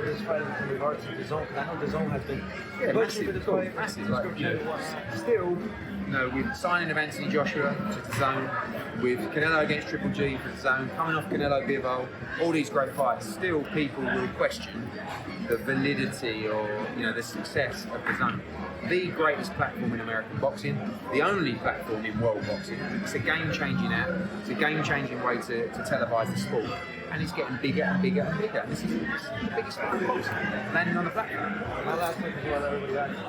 for this fight in regards to the zone? Because I know the zone has been massive, for this fight. massive. Still, with signing of Anthony Joshua to the zone, with Canelo against Triple G for the zone, coming off Canelo Bivol, all these great fights, still people will question the validity or the success of the zone. The greatest platform in American boxing, the only platform in world boxing. It's a game-changing app. It's a game-changing way to televise the sport, and it's getting bigger and bigger and bigger. And this is the biggest sport in boxing, landing on the platform. my last thing is what everybody asks.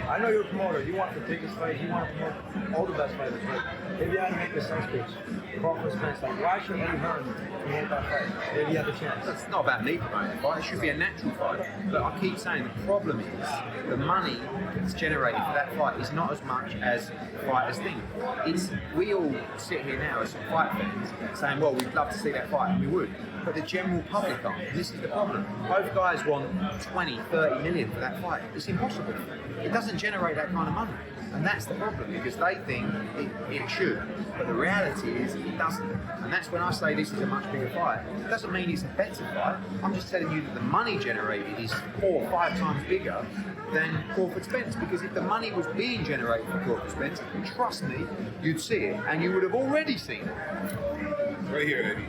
I know you're a promoter. You want the biggest fight. You want to promote all the best fighters. But if you had to make the sense pitch, Crawford Spence, like why should Hearn promote that fight if you had the chance? It's not about me promoting the fight. It should be a natural fight. But I keep saying the problem is the money that's generated for that fight is not as much as fighters think. We all sit here now as fight fans saying, well, we'd love to see that fight, and we would. But the general public aren't. And this is the problem. Both guys want 20, 30 million for that fight. It's impossible. It doesn't generate that kind of money. And that's the problem, because they think it should. But the reality is it doesn't. And that's when I say this is a much bigger fight. It doesn't mean it's a better fight. I'm just telling you that the money generated is 4 or 5 times bigger than Crawford Spence. Because if the money was being generated for Crawford Spence, trust me, you'd see it. And you would have already seen it. Right here, Eddie.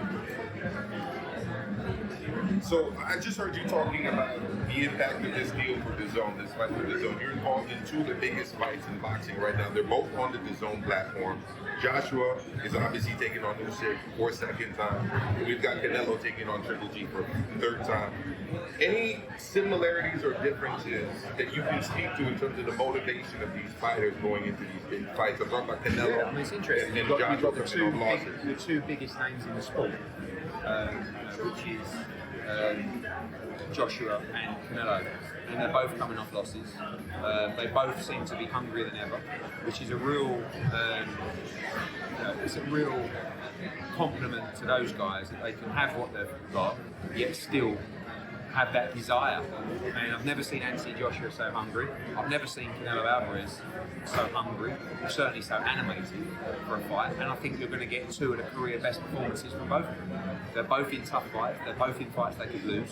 So I just heard you talking about the impact of this deal for DAZN, this fight for DAZN. You're involved in 2 of the biggest fights in boxing right now. They're both on the DAZN platform. Joshua is obviously taking on Usyk for a second time. And we've got Canelo taking on Triple G for a 3rd time. Any similarities or differences that you can speak to in terms of the motivation of these fighters going into these big fights? I'm talking about Canelo. Yeah, I mean, it's interesting. And You've Joshua got the 2 biggest names in the sport, which is Joshua and Canelo, and they're both coming off losses. They both seem to be hungrier than ever, which is a real, it's a real compliment to those guys that they can have what they've got, yet still have that desire. And I've never seen Anthony Joshua so hungry. I've never seen Canelo Alvarez so hungry, certainly so animated for a fight. And I think you're going to get 2 of the career best performances from both of them. They're both in tough fights. They're both in fights they could lose.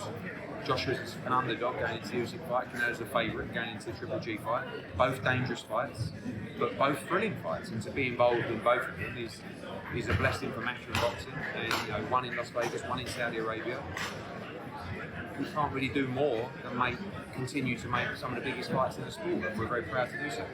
Joshua's an underdog going into the Usyk fight. Canelo's a favourite going into the Triple G fight. Both dangerous fights, but both thrilling fights. And to be involved in both of them is a blessing for matchroom boxing. And one in Las Vegas, one in Saudi Arabia. We can't really do more than continue to make some of the biggest fights in the sport, and we're very proud to do so.